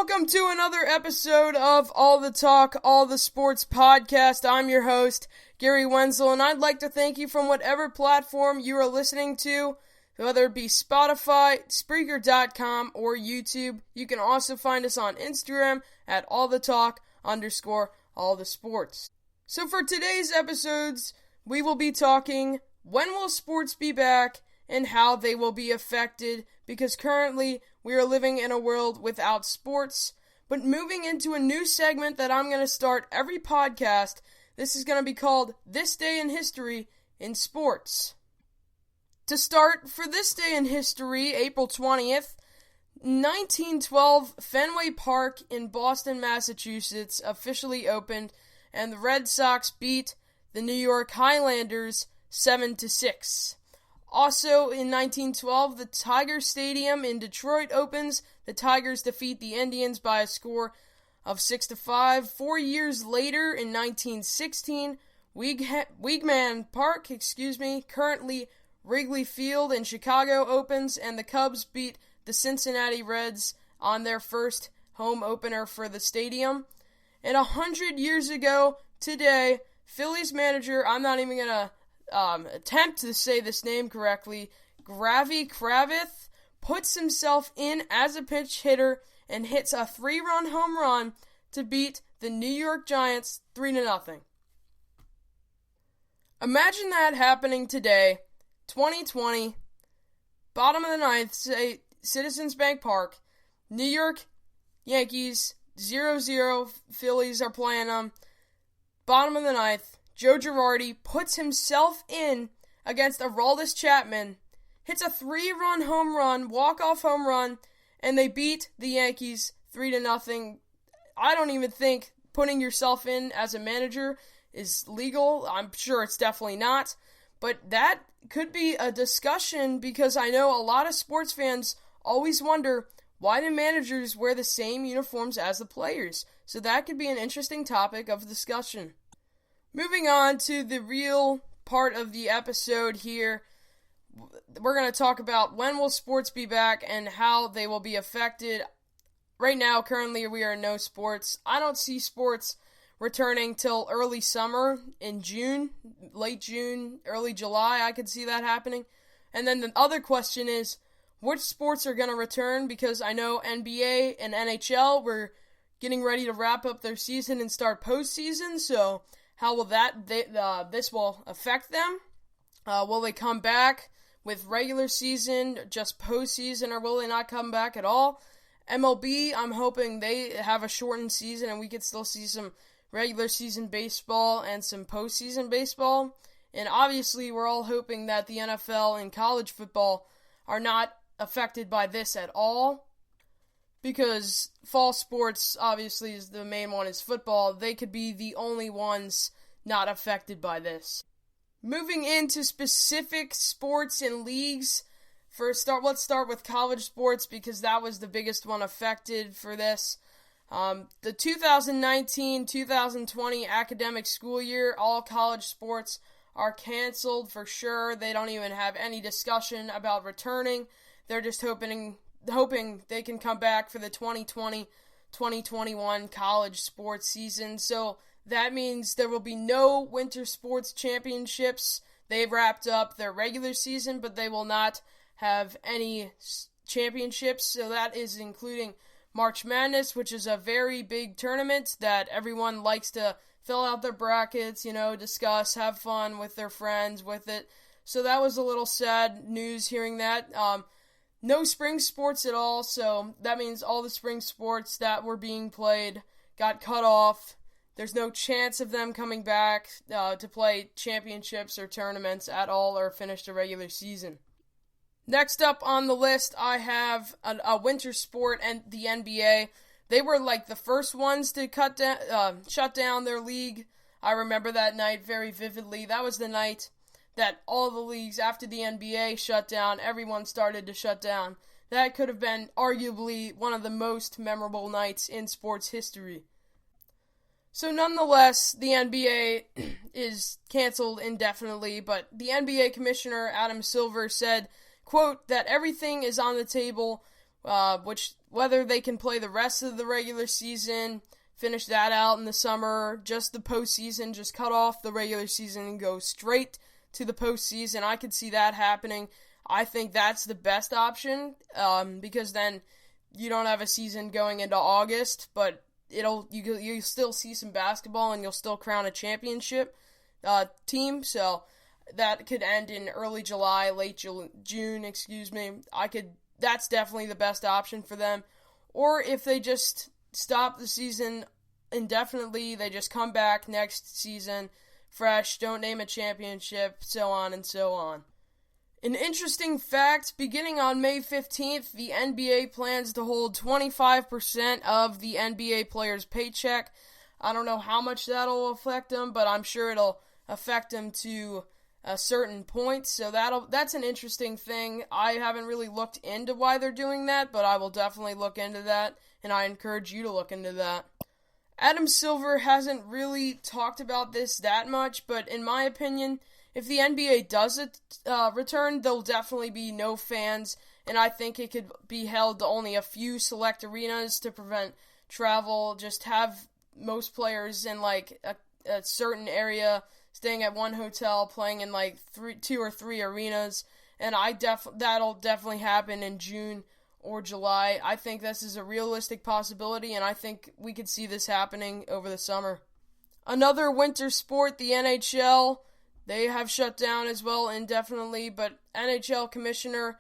Welcome to another episode of All the Talk, All the Sports podcast. I'm your host, Gary Wenzel, and I'd like to thank you from whatever platform you are listening to, whether it be Spotify, Spreaker.com, or YouTube. You can also find us on Instagram at allthetalk_allthesports. So for today's episodes, we will be talking when will sports be back and how they will be affected, because currently we are living in a world without sports. But moving into a new segment that I'm going to start every podcast, this is going to be called This Day in History in Sports. To start, for this day in history, April 20th, 1912, Fenway Park in Boston, Massachusetts officially opened, and the Red Sox beat the New York Highlanders 7-6. Also, in 1912, the Tiger Stadium in Detroit opens. The Tigers defeat the Indians by a score of 6-5. 4 years later, in 1916, Weeghman Park, currently Wrigley Field in Chicago opens, and the Cubs beat the Cincinnati Reds on their first home opener for the stadium. And 100 years ago today, Phillies manager, I'm not even going to attempt to say this name correctly, Gravy Kravitz, puts himself in as a pinch hitter and hits a 3-run home run to beat the New York Giants 3-0. Imagine that happening today, 2020, bottom of the ninth, say Citizens Bank Park, New York Yankees, 0-0, Phillies are playing them, bottom of the ninth, Joe Girardi puts himself in against Aroldis Chapman, hits a 3-run home run, walk-off home run, and they beat the Yankees 3-0. I don't even think putting yourself in as a manager is legal. I'm sure it's definitely not. But that could be a discussion, because I know a lot of sports fans always wonder, why do managers wear the same uniforms as the players? So that could be an interesting topic of discussion. Moving on to the real part of the episode here, we're going to talk about when will sports be back and how they will be affected. Right now, currently, we are in no sports. I don't see sports returning till early summer in June, late June, early July. I could see that happening. And then the other question is, which sports are going to return? Because I know NBA and NHL were getting ready to wrap up their season and start postseason, so how will this will affect them? Will they come back with regular season, just postseason, or will they not come back at all? MLB, I'm hoping they have a shortened season and we could still see some regular season baseball and some postseason baseball. And obviously, we're all hoping that the NFL and college football are not affected by this at all, because fall sports, obviously, is the main one is football. They could be the only ones not affected by this. Moving into specific sports and leagues, let's start with college sports, because that was the biggest one affected for this. The 2019-2020 academic school year, all college sports are canceled for sure. They don't even have any discussion about returning. They're just hoping they can come back for the 2020-2021 college sports season. So that means there will be no winter sports championships. They've wrapped up their regular season, but they will not have any championships. So that is including March Madness, which is a very big tournament that everyone likes to fill out their brackets, discuss, have fun with their friends with it. So that was a little sad news hearing that. No spring sports at all, so that means all the spring sports that were being played got cut off. There's no chance of them coming back to play championships or tournaments at all or finish the regular season. Next up on the list, I have a winter sport, and the NBA. They were like the first ones to shut down their league. I remember that night very vividly. That was the night that all the leagues, after the NBA shut down, everyone started to shut down. That could have been arguably one of the most memorable nights in sports history. So nonetheless, the NBA is canceled indefinitely, but the NBA Commissioner Adam Silver said, quote, that everything is on the table which whether they can play the rest of the regular season, finish that out in the summer, just the postseason, just cut off the regular season and go straight to the postseason. I could see that happening. I think that's the best option, because then you don't have a season going into August, but you still see some basketball and you'll still crown a championship team. So that could end in early July, late June. That's definitely the best option for them. Or if they just stop the season indefinitely, they just come back next season fresh, don't name a championship, so on and so on. An interesting fact, beginning on May 15th, the NBA plans to hold 25% of the NBA player's paycheck. I don't know how much that'll affect them, but I'm sure it'll affect them to a certain point. So that's an interesting thing. I haven't really looked into why they're doing that, but I will definitely look into that, and I encourage you to look into that. Adam Silver hasn't really talked about this that much, but in my opinion, if the NBA does return, there'll definitely be no fans, and I think it could be held to only a few select arenas to prevent travel. Just have most players in like a certain area, staying at one hotel, playing in like 2 or 3 arenas, and that'll definitely happen in June or July. I think this is a realistic possibility, and I think we could see this happening over the summer. Another winter sport, the NHL. They have shut down as well indefinitely, but NHL commissioner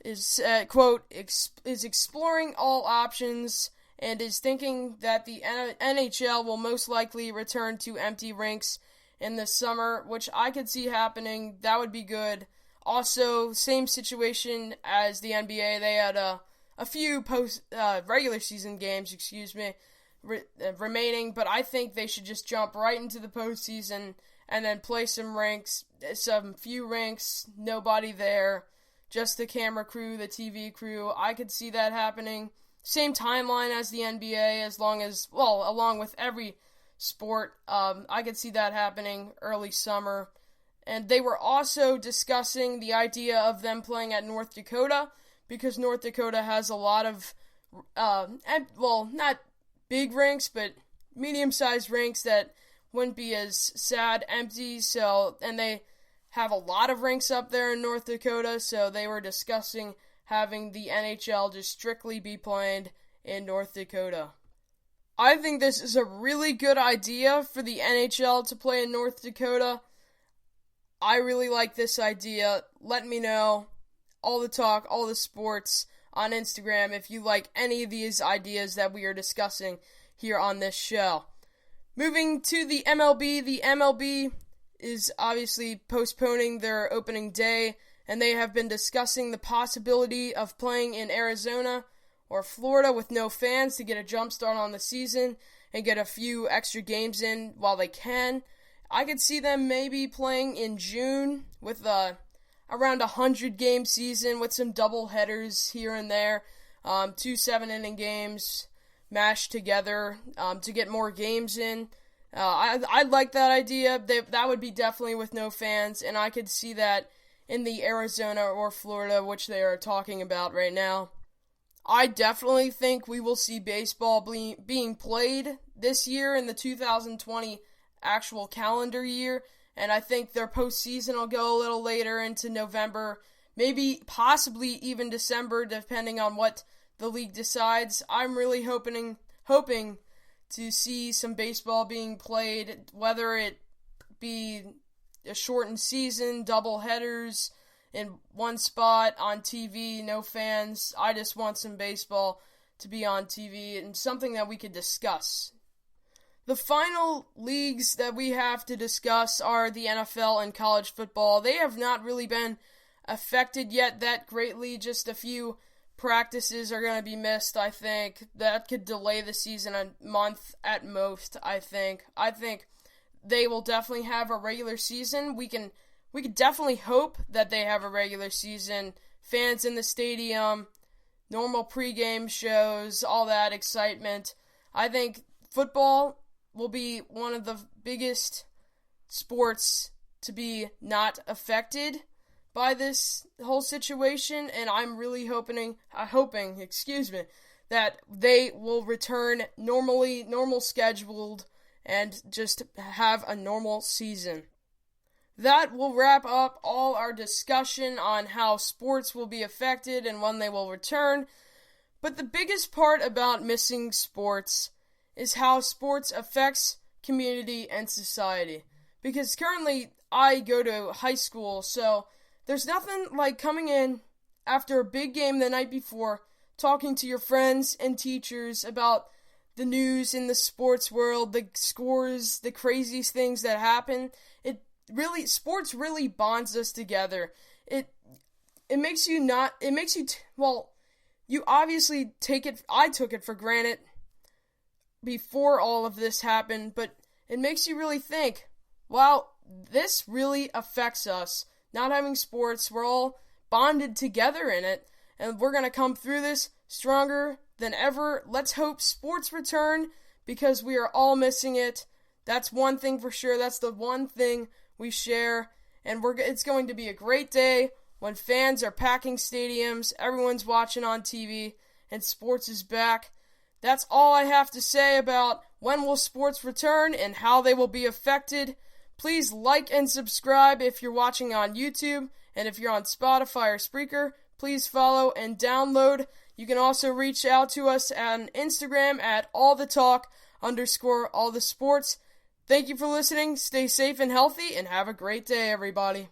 is, quote, is exploring all options and is thinking that the NHL will most likely return to empty rinks in the summer, which I could see happening. That would be good. Also, same situation as the NBA. They had a few regular season games, remaining, but I think they should just jump right into the postseason and then play some few rinks, nobody there, just the camera crew, the TV crew. I could see that happening. Same timeline as the NBA, along with every sport. I could see that happening early summer. And they were also discussing the idea of them playing at North Dakota, because North Dakota has a lot of, not big rinks, but medium-sized rinks that wouldn't be as sad empty, and they have a lot of rinks up there in North Dakota, so they were discussing having the NHL just strictly be played in North Dakota. I think this is a really good idea for the NHL to play in North Dakota. I really like this idea. Let me know all the talk, all the sports on Instagram if you like any of these ideas that we are discussing here on this show. Moving to the MLB is obviously postponing their opening day, and they have been discussing the possibility of playing in Arizona or Florida with no fans to get a jump start on the season and get a few extra games in while they can. I could see them maybe playing in June with around 100-game season with some double headers here and there, 2 7-inning games mashed together to get more games in. I'd like that idea. That would be definitely with no fans, and I could see that in the Arizona or Florida, which they are talking about right now. I definitely think we will see baseball being played this year in the 2020 actual calendar year, and I think their postseason will go a little later into November, maybe possibly even December, depending on what the league decides. I'm really hoping to see some baseball being played, whether it be a shortened season, double headers in one spot on TV, no fans. I just want some baseball to be on TV and something that we could discuss. The final leagues that we have to discuss are the NFL and college football. They have not really been affected yet that greatly. Just a few practices are going to be missed, I think. That could delay the season a month at most, I think. I think they will definitely have a regular season. We could definitely hope that they have a regular season. Fans in the stadium, normal pregame shows, all that excitement. I think football will be one of the biggest sports to be not affected by this whole situation, and I'm really hoping, that they will return normal scheduled, and just have a normal season. That will wrap up all our discussion on how sports will be affected and when they will return. But the biggest part about missing sports is how sports affects community and society. Because currently I go to high school, so there's nothing like coming in after a big game the night before, talking to your friends and teachers about the news in the sports world, the scores, the craziest things that happen. Sports really bonds us together. You obviously I took it for granted before all of this happened, but it makes you really think, wow, this really affects us. Not having sports, we're all bonded together in it, and we're going to come through this stronger than ever. Let's hope sports return, because we are all missing it. That's one thing for sure. That's the one thing we share, and it's going to be a great day when fans are packing stadiums, everyone's watching on TV, and sports is back. That's all I have to say about when will sports return and how they will be affected. Please like and subscribe if you're watching on YouTube, and if you're on Spotify or Spreaker, please follow and download. You can also reach out to us on Instagram at allthetalk_allthesports. Thank you for listening. Stay safe and healthy, and have a great day, everybody.